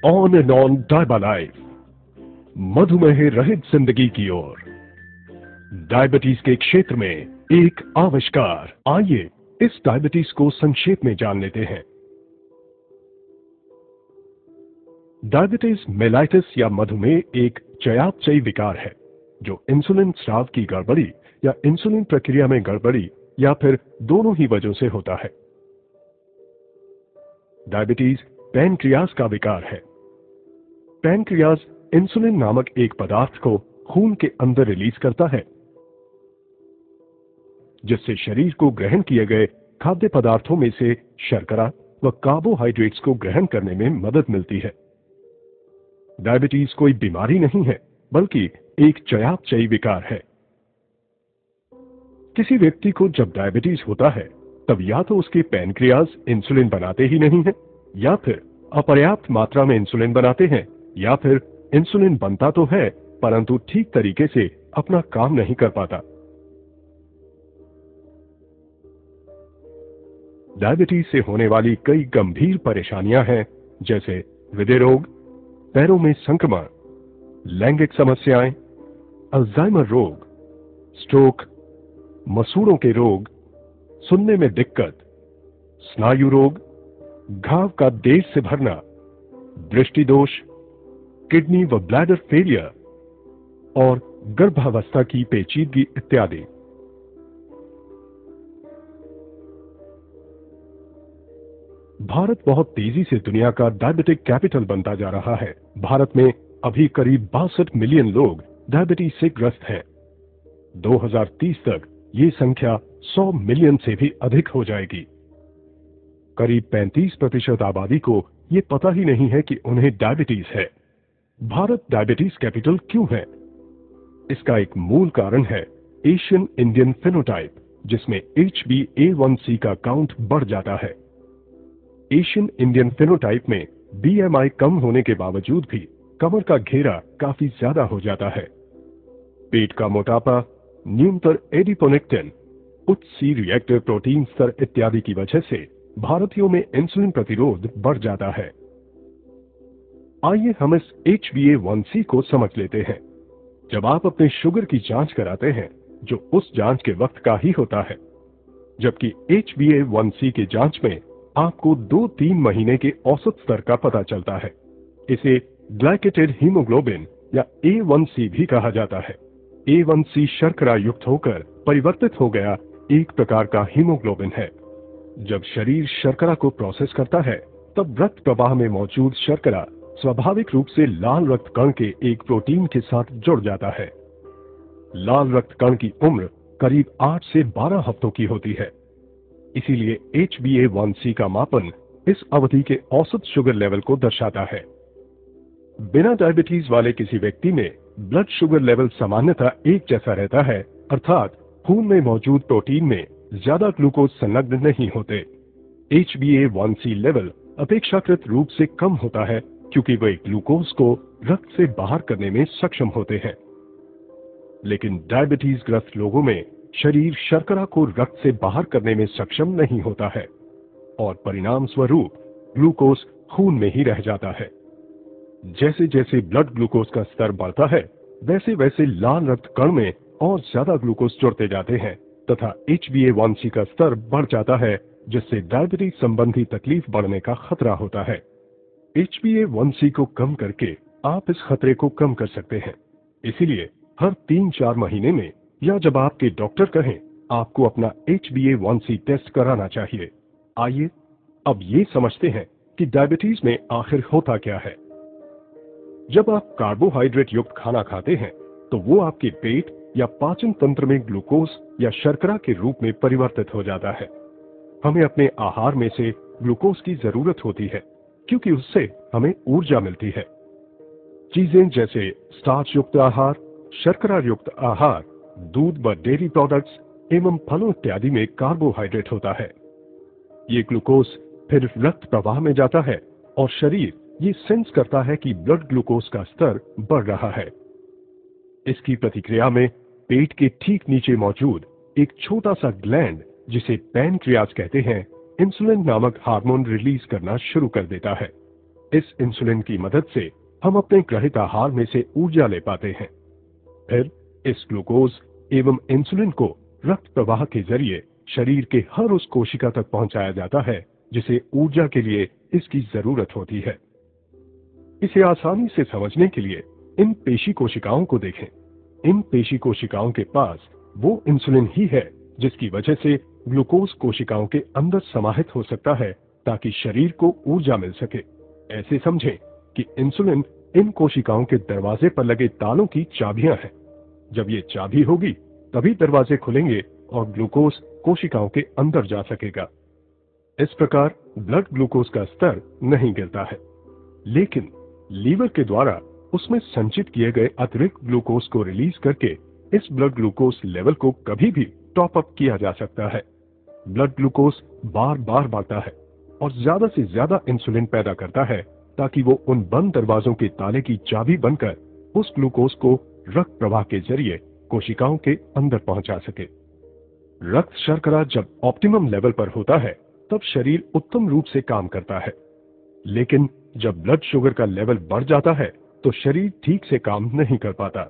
On and on डायबा life, मधुमेह रहित जिंदगी की ओर, डायबिटीज के क्षेत्र में एक आविष्कार। आइए इस डायबिटीज को संक्षेप में जान लेते हैं। डायबिटीज मेलाइटिस या मधुमेह एक चयापचयी विकार है जो इंसुलिन स्राव की गड़बड़ी या इंसुलिन प्रक्रिया में गड़बड़ी या फिर दोनों ही वजहों से होता है। डायबिटीज पैनक्रियाज का विकार है। पैनक्रियाज इंसुलिन नामक एक पदार्थ को खून के अंदर रिलीज करता है, जिससे शरीर को ग्रहण किए गए खाद्य पदार्थों में से शर्करा व कार्बोहाइड्रेट्स को ग्रहण करने में मदद मिलती है। डायबिटीज कोई बीमारी नहीं है, बल्कि एक चयापचयी विकार है। किसी व्यक्ति को जब डायबिटीज होता है, तब या तो उसके पैनक्रियाज इंसुलिन बनाते ही नहीं है, या फिर अपर्याप्त मात्रा में इंसुलिन बनाते हैं, या फिर इंसुलिन बनता तो है परंतु ठीक तरीके से अपना काम नहीं कर पाता। डायबिटीज से होने वाली कई गंभीर परेशानियां हैं, जैसे हृदय रोग, पैरों में संक्रमण, लैंगिक समस्याएं, अल्जाइमर रोग, स्ट्रोक, मसूड़ों के रोग, सुनने में दिक्कत, स्नायु रोग, घाव का देर से भरना, दृष्टि दोष, किडनी व ब्लैडर फेलियर और गर्भावस्था की पेचीदगी इत्यादि। भारत बहुत तेजी से दुनिया का डायबिटिक कैपिटल बनता जा रहा है। भारत में अभी करीब 62 मिलियन लोग डायबिटीज से ग्रस्त हैं। 2030 तक ये संख्या 100 मिलियन से भी अधिक हो जाएगी। करीब 35% आबादी को ये पता ही नहीं है कि उन्हें डायबिटीज है। भारत डायबिटीज कैपिटल क्यों है? इसका एक मूल कारण है एशियन इंडियन फेनोटाइप, जिसमें HbA1c का काउंट बढ़ जाता है। एशियन इंडियन फेनोटाइप में BMI कम होने के बावजूद भी कमर का घेरा काफी ज्यादा हो जाता है। पेट का मोटापा, न्यूनतर एडिपोनेक्टिन, उच्च C रिएक्टिव प्रोटीन स्तर इत्यादि की वजह से भारतीयों में इंसुलिन प्रतिरोध बढ़ जाता है। आइए हम इस HbA1c को समझ लेते हैं। जब आप अपने शुगर की जांच कराते हैं, जो उस जांच के वक्त का ही होता है, जबकि HbA1c के जांच में आपको 2-3 महीने के औसत स्तर का पता चलता है। इसे ग्लाइकेटेड हीमोग्लोबिन या A1c भी कहा जाता है। A1c शर्करा युक्त होकर परिवर्तित हो गया एक प्रकार का हीमोग्लोबिन है। जब शरीर शर्करा को प्रोसेस करता है, तब रक्त प्रवाह में मौजूद शर्करा स्वाभाविक रूप से लाल रक्त कण के एक प्रोटीन के साथ जुड़ जाता है। लाल रक्त कण की उम्र करीब 8 से 12 हफ्तों की होती है। इसीलिए HbA1c का मापन इस अवधि के औसत शुगर लेवल को दर्शाता है। बिना डायबिटीज वाले किसी व्यक्ति में ब्लड शुगर लेवल सामान्यतः एक जैसा रहता है, अर्थात खून में मौजूद प्रोटीन में ज्यादा ग्लूकोज संलग्न नहीं होते। HbA1c लेवल अपेक्षाकृत रूप से कम होता है, क्योंकि वे ग्लूकोज को रक्त से बाहर करने में सक्षम होते हैं। लेकिन डायबिटीज ग्रस्त लोगों में शरीर शर्करा को रक्त से बाहर करने में सक्षम नहीं होता है और परिणाम स्वरूप ग्लूकोज खून में ही रह जाता है। जैसे जैसे ब्लड ग्लूकोज का स्तर बढ़ता है, वैसे वैसे लाल रक्त कण में और ज्यादा ग्लूकोज जुड़ते जाते हैं तथा HbA1c का स्तर बढ़ जाता है, जिससे डायबिटीज संबंधी तकलीफ बढ़ने का खतरा होता है। HbA1c को कम करके आप इस खतरे को कम कर सकते हैं। इसीलिए हर 3-4 महीने में या जब आपके डॉक्टर कहें, आपको अपना HbA1c टेस्ट कराना चाहिए। आइए अब ये समझते हैं कि डायबिटीज में आखिर होता क्या है। जब आप कार्बोहाइड्रेट युक्त खाना खाते हैं, तो वो आपके पेट या पाचन तंत्र में ग्लूकोज या शर्करा के रूप में परिवर्तित हो जाता है। हमें अपने आहार में से ग्लूकोज की जरूरत होती है, क्योंकि उससे हमें ऊर्जा मिलती है। चीजें जैसे स्टार्च युक्त आहार, शर्करा युक्त आहार, दूध व डेयरी प्रोडक्ट्स एवं फलों इत्यादि में कार्बोहाइड्रेट होता है। ये ग्लूकोज फिर रक्त प्रवाह में जाता है और शरीर ये सेंस करता है कि ब्लड ग्लूकोज का स्तर बढ़ रहा है। इसकी प्रतिक्रिया में पेट के ठीक नीचे मौजूद एक छोटा सा ग्लैंड, जिसे पैनक्रियाज कहते हैं, इंसुलिन नामक हार्मोन रिलीज करना शुरू कर देता है। इस इंसुलिन की मदद से हम अपने ग्रहित आहार में से ऊर्जा ले पाते हैं। फिर इस ग्लूकोज एवं इंसुलिन को रक्त प्रवाह के जरिए शरीर के हर उस कोशिका तक पहुंचाया जाता है जिसे ऊर्जा के लिए इसकी जरूरत होती है। इसे आसानी से समझने के लिए इन पेशी कोशिकाओं को देखें। इन पेशी कोशिकाओं के पास वो इंसुलिन ही है जिसकी वजह से ग्लूकोज कोशिकाओं के अंदर समाहित हो सकता है ताकि शरीर को ऊर्जा मिल सके। ऐसे समझें कि इंसुलिन इन कोशिकाओं के दरवाजे पर लगे तालों की चाबियां हैं। जब ये चाबी होगी तभी दरवाजे खुलेंगे और ग्लूकोज कोशिकाओं के अंदर जा सकेगा। इस प्रकार ब्लड ग्लूकोज का स्तर नहीं गिरता है, लेकिन लीवर के द्वारा उसमें संचित किए गए अतिरिक्त ग्लूकोज को रिलीज करके इस ब्लड ग्लूकोज लेवल को कभी भी टॉप अप किया जा सकता है। ब्लड ग्लूकोज बार बार बढ़ता है और ज्यादा से ज्यादा इंसुलिन पैदा करता है ताकि वो उन बंद दरवाजों के ताले की चाबी बनकर उस ग्लूकोज को रक्त प्रवाह के जरिए कोशिकाओं के अंदर पहुंचा सके। रक्त शर्करा जब ऑप्टिमम लेवल पर होता है तब शरीर उत्तम रूप से काम करता है, लेकिन जब ब्लड शुगर का लेवल बढ़ जाता है तो शरीर ठीक से काम नहीं कर पाता।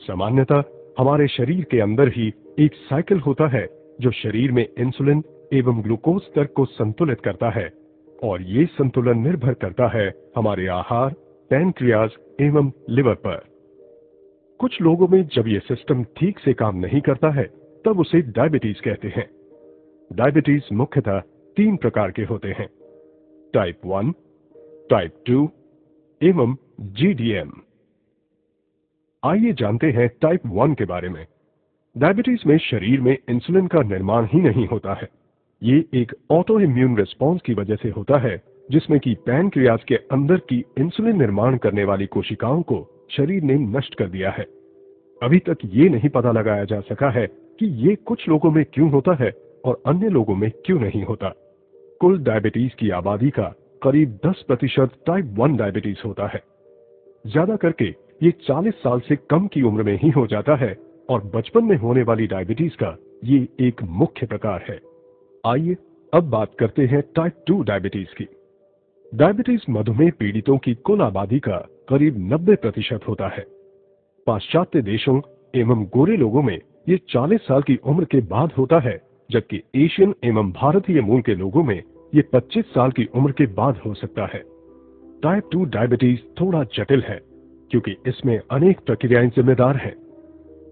सामान्यतः हमारे शरीर के अंदर ही एक साइकिल होता है जो शरीर में इंसुलिन एवं ग्लूकोज स्तर को संतुलित करता है, और ये संतुलन निर्भर करता है हमारे आहार, पैनक्रियाज एवं लिवर पर। कुछ लोगों में जब ये सिस्टम ठीक से काम नहीं करता है तब उसे डायबिटीज कहते हैं। डायबिटीज मुख्यतः 3 प्रकार के होते हैं: टाइप 1, टाइप 2 एवं GDM। आइए जानते हैं टाइप 1 के बारे में। डायबिटीज में शरीर में इंसुलिन का निर्माण ही नहीं होता है। ये एक ऑटो इम्यून रिस्पॉन्स की वजह से होता है जिसमें कि पैनक्रियाज के अंदर की इंसुलिन निर्माण करने वाली कोशिकाओं को शरीर ने नष्ट कर दिया है। अभी तक ये नहीं पता लगाया जा सका है कि ये कुछ लोगों में क्यों होता है और अन्य लोगों में क्यों नहीं होता। कुल डायबिटीज की आबादी का करीब 10% टाइप 1 डायबिटीज होता है। ज्यादा करके ये 40 साल से कम की उम्र में ही हो जाता है और बचपन में होने वाली डायबिटीज का ये एक मुख्य प्रकार है। आइए अब बात करते हैं टाइप 2 डायबिटीज की। डायबिटीज मधुमेह पीड़ितों की कुल आबादी का करीब 90% होता है। पाश्चात्य देशों एवं गोरे लोगों में ये 40 साल की उम्र के बाद होता है, जबकि एशियन एवं भारतीय मूल के लोगों में ये 25 साल की उम्र के बाद हो सकता है। टाइप 2 डायबिटीज थोड़ा जटिल है क्योंकि इसमें अनेक प्रक्रियाएं जिम्मेदार हैं।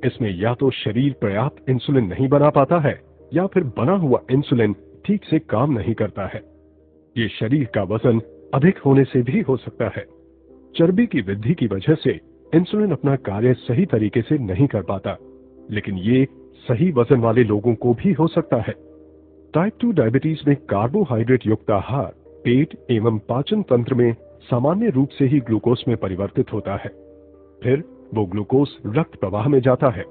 इसमें या तो शरीर पर्याप्त इंसुलिन नहीं बना पाता है या फिर बना हुआ इंसुलिन ठीक से काम नहीं करता है। ये शरीर का वजन अधिक होने से भी हो सकता है। चर्बी की वृद्धि की वजह से इंसुलिन अपना कार्य सही तरीके से नहीं कर पाता, लेकिन ये सही वजन वाले लोगों को भी हो सकता है। टाइप 2 डायबिटीज में कार्बोहाइड्रेट युक्त आहार पेट एवं पाचन तंत्र में सामान्य रूप से ही ग्लूकोज में परिवर्तित होता है। फिर वो ग्लूकोज रक्त प्रवाह में जाता है।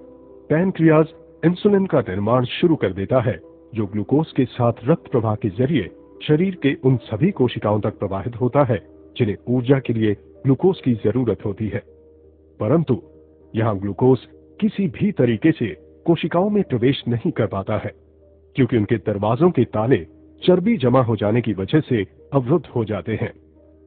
पैनक्रियाज इंसुलिन का निर्माण शुरू कर देता है जो ग्लूकोज के साथ रक्त प्रवाह के जरिए शरीर के उन सभी कोशिकाओं तक प्रवाहित होता है जिन्हें ऊर्जा के लिए ग्लूकोज की जरूरत होती है। परंतु यहाँ ग्लूकोज किसी भी तरीके से कोशिकाओं में प्रवेश नहीं कर पाता है क्योंकि उनके दरवाजों के ताले चर्बी जमा हो जाने की वजह से अवरुद्ध हो जाते हैं।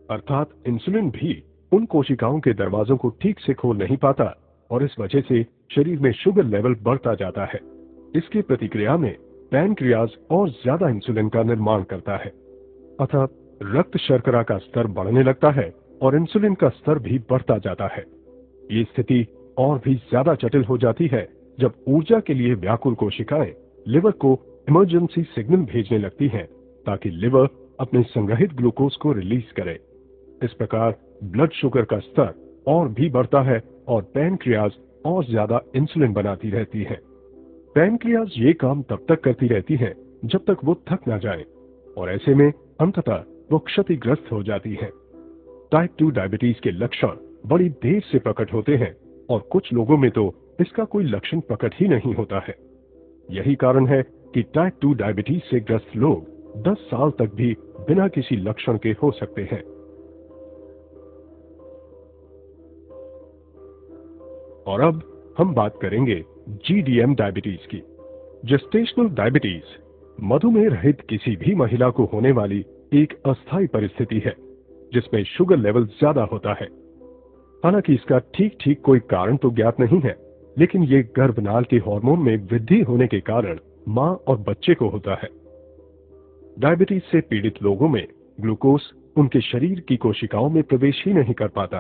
अर्थात इंसुलिन भी उन कोशिकाओं के दरवाजों को ठीक से खोल नहीं पाता और इस वजह से शरीर में शुगर लेवल बढ़ता जाता है। इसकी प्रतिक्रिया में पैनक्रियाज और ज्यादा इंसुलिन का निर्माण करता है, अतः रक्त शर्करा का स्तर बढ़ने लगता है और इंसुलिन का स्तर भी बढ़ता जाता है। ये स्थिति और भी ज्यादा जटिल हो जाती है जब ऊर्जा के लिए व्याकुल कोशिकाएं लिवर को इमरजेंसी सिग्नल भेजने लगती हैं ताकि लिवर अपने संग्रहित ग्लूकोज को रिलीज करे। इस प्रकार ब्लड शुगर का स्तर और भी बढ़ता है और पैनक्रियाज और ज्यादा इंसुलिन बनाती रहती है। पैनक्रियाज ये काम तब तक करती रहती है जब तक वो थक ना जाए और ऐसे में अंततः वो क्षतिग्रस्त हो जाती है। टाइप 2 डायबिटीज के लक्षण बड़ी देर से प्रकट होते हैं और कुछ लोगों में तो इसका कोई लक्षण प्रकट ही नहीं होता है। यही कारण है कि टाइप 2 डायबिटीज से ग्रस्त लोग 10 साल तक भी बिना किसी लक्षण के हो सकते हैं। और अब हम बात करेंगे GDM डायबिटीज की। जेस्टेशनल डायबिटीज मधुमेह रहित किसी भी महिला को होने वाली एक अस्थायी परिस्थिति है। जिसमें शुगर लेवल ज्यादा होता है। हालांकि इसका ठीक ठीक कोई कारण तो ज्ञात नहीं है, लेकिन ये गर्भनाल के हार्मोन में वृद्धि होने के कारण मां और बच्चे को होता है। डायबिटीज से पीड़ित लोगों में ग्लूकोज उनके शरीर की कोशिकाओं में प्रवेश ही नहीं कर पाता,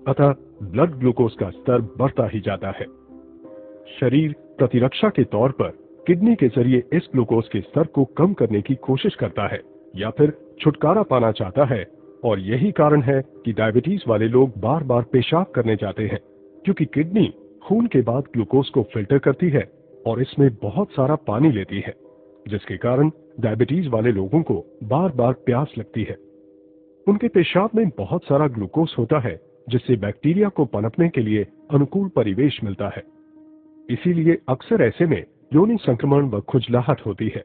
अतः ब्लड ग्लूकोज का स्तर बढ़ता ही जाता है। शरीर प्रतिरक्षा के तौर पर किडनी के जरिए इस ग्लूकोज के स्तर को कम करने की कोशिश करता है या फिर छुटकारा पाना चाहता है, और यही कारण है कि डायबिटीज वाले लोग बार बार पेशाब करने जाते हैं, क्योंकि किडनी खून के बाद ग्लूकोज को फिल्टर करती है और इसमें बहुत सारा पानी लेती है, जिसके कारण डायबिटीज वाले लोगों को बार बार प्यास लगती है। उनके पेशाब में बहुत सारा ग्लूकोज होता है, जिससे बैक्टीरिया को पनपने के लिए अनुकूल परिवेश मिलता है। इसीलिए अक्सर ऐसे में योनि संक्रमण व खुजलाहट होती है।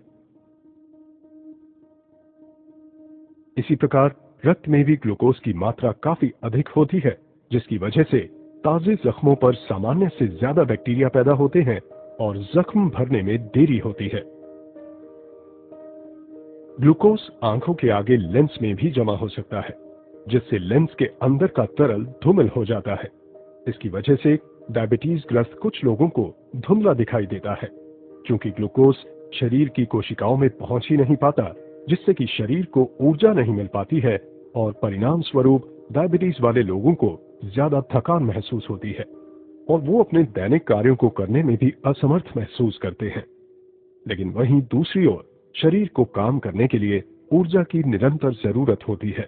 इसी प्रकार रक्त में भी ग्लूकोज की मात्रा काफी अधिक होती है, जिसकी वजह से ताजे जख्मों पर सामान्य से ज्यादा बैक्टीरिया पैदा होते हैं और जख्म भरने में देरी होती है। ग्लूकोज आंखों के आगे लेंस में भी जमा हो सकता है, जिससे लेंस के अंदर का तरल धूमिल हो जाता है। इसकी वजह से डायबिटीज ग्रस्त कुछ लोगों को धुंधला दिखाई देता है, क्योंकि ग्लूकोज शरीर की कोशिकाओं में पहुंच ही नहीं पाता, जिससे कि शरीर को ऊर्जा नहीं मिल पाती है और परिणाम स्वरूप डायबिटीज वाले लोगों को ज्यादा थकान महसूस होती है और वो अपने दैनिक कार्यों को करने में भी असमर्थ महसूस करते हैं। लेकिन वहीं दूसरी ओर शरीर को काम करने के लिए ऊर्जा की निरंतर जरूरत होती है।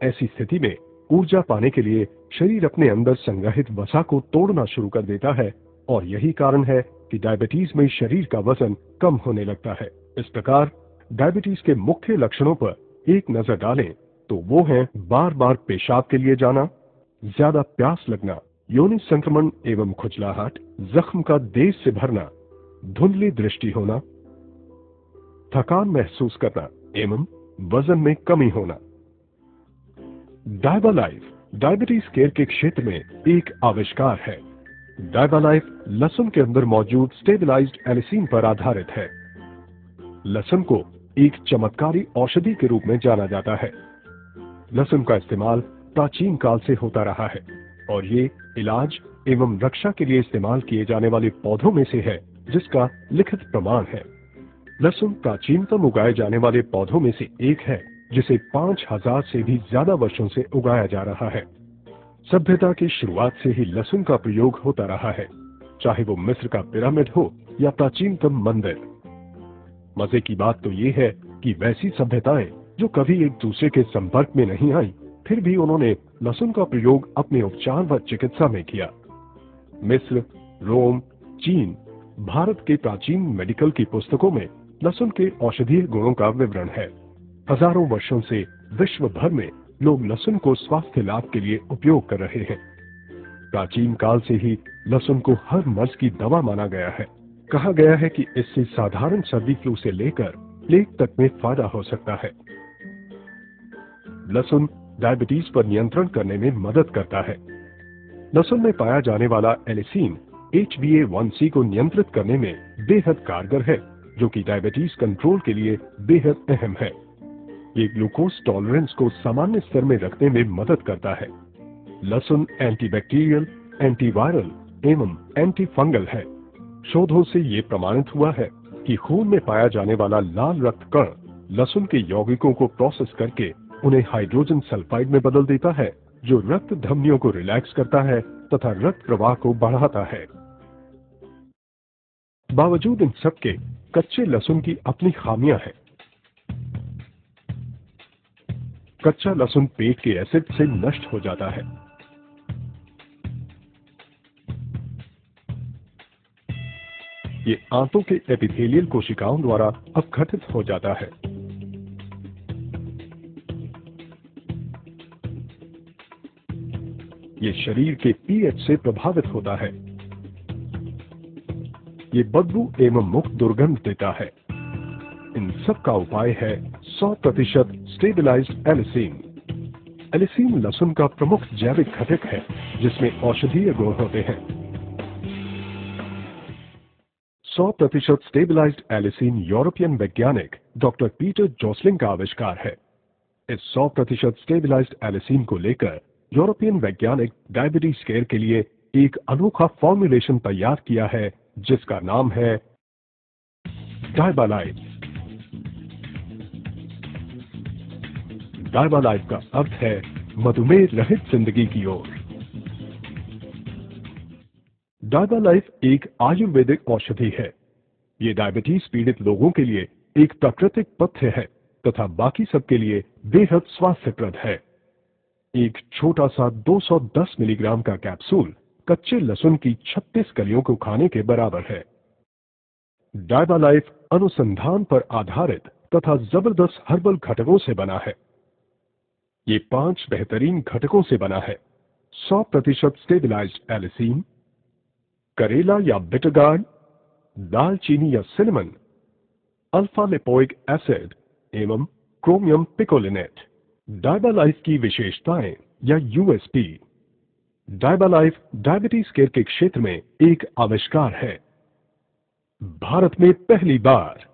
ऐसी स्थिति में ऊर्जा पाने के लिए शरीर अपने अंदर संग्रहित वसा को तोड़ना शुरू कर देता है, और यही कारण है कि डायबिटीज में शरीर का वजन कम होने लगता है। इस प्रकार डायबिटीज के मुख्य लक्षणों पर एक नजर डालें तो वो हैं बार बार पेशाब के लिए जाना, ज्यादा प्यास लगना, योनि संक्रमण एवं खुजलाहट, जख्म का देर से भरना, धुंधली दृष्टि होना, थकान महसूस करना एवं वजन में कमी होना। डायबालाइफ डायबिटीज केयर के क्षेत्र में एक आविष्कार है। डायबालाइफ लहसुन के अंदर मौजूद स्टेबलाइज्ड एलिसिन पर आधारित है। लहसुन को एक चमत्कारी औषधि के रूप में जाना जाता है। लहसुन का इस्तेमाल प्राचीन काल से होता रहा है और ये इलाज एवं रक्षा के लिए इस्तेमाल किए जाने वाले पौधों में से है, जिसका लिखित प्रमाण है। लहसुन प्राचीनतम उगाए जाने वाले पौधों में से एक है, जिसे 5000 से भी ज्यादा वर्षों से उगाया जा रहा है। सभ्यता की शुरुआत से ही लहसुन का प्रयोग होता रहा है, चाहे वो मिस्र का पिरामिड हो या प्राचीनतम मंदिर। मजे की बात तो ये है कि वैसी सभ्यताएं जो कभी एक दूसरे के संपर्क में नहीं आई, फिर भी उन्होंने लहसुन का प्रयोग अपने उपचार व चिकित्सा में किया। मिस्र, रोम, चीन, भारत के प्राचीन मेडिकल की पुस्तकों में लहसुन के औषधीय गुणों का विवरण है। हजारों वर्षों से विश्व भर में लोग लहसुन को स्वास्थ्य लाभ के लिए उपयोग कर रहे हैं। प्राचीन काल से ही लहसुन को हर मर्ज की दवा माना गया है। कहा गया है कि इससे साधारण सर्दी फ्लू से लेकर प्लेग तक में फायदा हो सकता है। लहसुन डायबिटीज पर नियंत्रण करने में मदद करता है। लहसुन में पाया जाने वाला एलिसिन HbA1c को नियंत्रित करने में बेहद कारगर है, जो कि डायबिटीज कंट्रोल के लिए बेहद अहम है। ये ग्लूकोज टॉलरेंस को सामान्य स्तर में रखने में मदद करता है। लहसुन एंटीबैक्टीरियल, एंटीवायरल एवं एंटी फंगल है। शोधों से ये प्रमाणित हुआ है कि खून में पाया जाने वाला लाल रक्त कण लहसुन के यौगिकों को प्रोसेस करके उन्हें हाइड्रोजन सल्फाइड में बदल देता है, जो रक्त धमनियों को रिलैक्स करता है तथा रक्त प्रवाह को बढ़ाता है। बावजूद इन सब के कच्चे लहसुन की अपनी खामियां हैं। कच्चा लहसुन पेट के एसिड से नष्ट हो जाता है। ये आंतों के एपिथेलियल कोशिकाओं द्वारा अपघटित हो जाता है। ये शरीर के पीएच से प्रभावित होता है। ये बदबू एवं मुक्त दुर्गंध देता है। इन सब का उपाय है 100% स्टेबलाइज्ड एलिसिन। एलिसिन लहसुन का प्रमुख जैविक घटक है, जिसमें औषधीय गुण होते हैं। 100% स्टेबलाइज्ड एलिसिन यूरोपियन वैज्ञानिक डॉक्टर पीटर जोसलिंग का आविष्कार है। इस 100% स्टेबिलाइज्ड एलिसिन को लेकर यूरोपियन वैज्ञानिक डायबिटीज केयर के लिए एक अनोखा फॉर्मुलेशन तैयार किया है जिसका नाम है डायबालाइफ। डायबालाइफ का अर्थ है मधुमेह रहित जिंदगी की ओर। डायबालाइफ एक आयुर्वेदिक औषधि है। ये डायबिटीज पीड़ित लोगों के लिए एक प्राकृतिक पथ्य है तथा बाकी सबके लिए बेहद स्वास्थ्यप्रद है। एक छोटा सा 210 मिलीग्राम का कैप्सूल कच्चे लहसुन की 36 कलियों को खाने के बराबर है। डायबालाइफ अनुसंधान पर आधारित तथा जबरदस्त हर्बल घटकों से बना है। ये 5 बेहतरीन घटकों से बना है। 100% स्टेबिलाइज्ड एलिसिन, करेला या बिटर गार्ड, दालचीनी या सिनेमन, अल्फा लिपोइक एसिड एवं क्रोमियम पिकोलिनेट। डायबालाइफ की विशेषताएं या यूएसपी। डायबालाइफ डायबिटीज केयर के क्षेत्र में एक आविष्कार है। भारत में पहली बार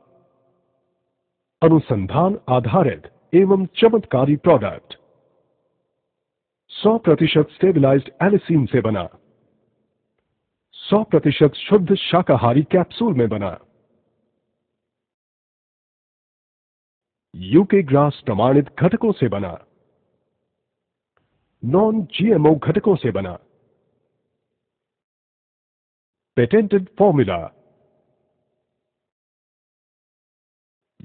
अनुसंधान आधारित एवं चमत्कारी प्रोडक्ट 100% स्टेबिलाइज्ड एलिसिन से बना, 100% शुद्ध शाकाहारी कैप्सूल में बना, यूके ग्रास प्रमाणित घटकों से बना, नॉन जीएमओ घटकों से बना, पेटेंटेड फॉर्मूला,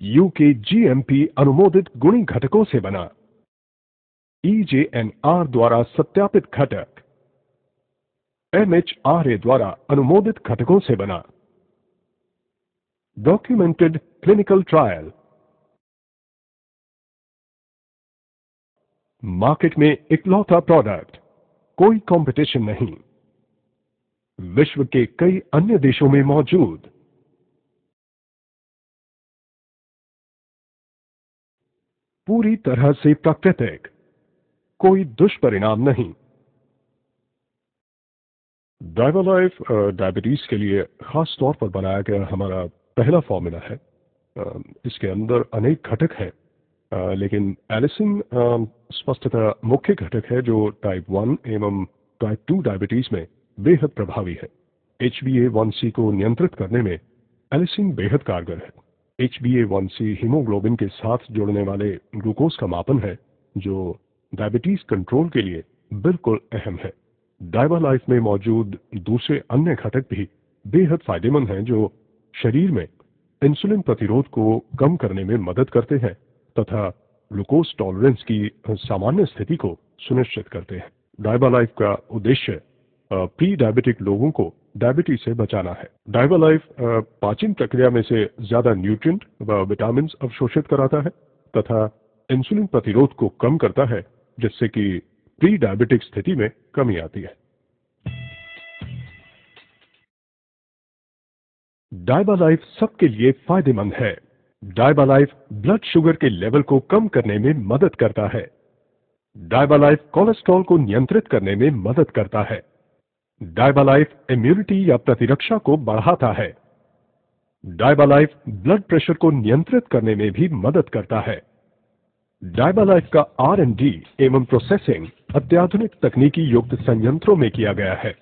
यूके जीएमपी अनुमोदित गुणी घटकों से बना, EJNR द्वारा सत्यापित घटक, MHRA द्वारा अनुमोदित घटकों से बना, डॉक्यूमेंटेड क्लिनिकल ट्रायल। मार्केट में इकलौता प्रोडक्ट, कोई कंपटीशन नहीं। विश्व के कई अन्य देशों में मौजूद। पूरी तरह से प्राकृतिक, कोई दुष्परिणाम नहीं। डायबालाइफ डायबिटीज के लिए खास तौर पर बनाया गया हमारा पहला फॉर्मूला है। इसके अंदर अनेक घटक हैं, लेकिन एलिसिन स्पष्टतः मुख्य घटक है जो टाइप 1 एवं टाइप 2 डायबिटीज में बेहद प्रभावी है। HbA1c को नियंत्रित करने में एलिसिन बेहद कारगर है। HbA1c हीमोग्लोबिन के साथ जुड़ने वाले ग्लूकोज का मापन है जो डायबिटीज कंट्रोल के लिए बिल्कुल अहम है। डायबालाइफ में मौजूद दूसरे अन्य घटक भी बेहद फायदेमंद हैं जो शरीर में इंसुलिन प्रतिरोध को कम करने में मदद करते हैं तथा ग्लूकोज टॉलरेंस की सामान्य स्थिति को सुनिश्चित करते हैं। डायबालाइफ का उद्देश्य प्री डायबिटिक लोगों को डायबिटीज से बचाना है। डायबालाइफ पाचन प्रक्रिया में से ज्यादा न्यूट्रिएंट व विटामिन अवशोषित कराता है तथा इंसुलिन प्रतिरोध को कम करता है जिससे कि प्री डायबिटिक स्थिति में कमी आती है। डायबालाइफ सबके लिए फायदेमंद है। डायबालाइफ ब्लड शुगर के लेवल को कम करने में मदद करता है। डायबालाइफ कोलेस्ट्रॉल को नियंत्रित करने में मदद करता है। डायबालाइफ इम्यूनिटी या प्रतिरक्षा को बढ़ाता है। डायबालाइफ ब्लड प्रेशर को नियंत्रित करने में भी मदद करता है। डायबालाइफ का R&D एवं प्रोसेसिंग अत्याधुनिक तकनीकी युक्त संयंत्रों में किया गया है।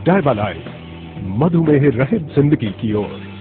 डायबालाइफ मधुमेह रहित जिंदगी की ओर।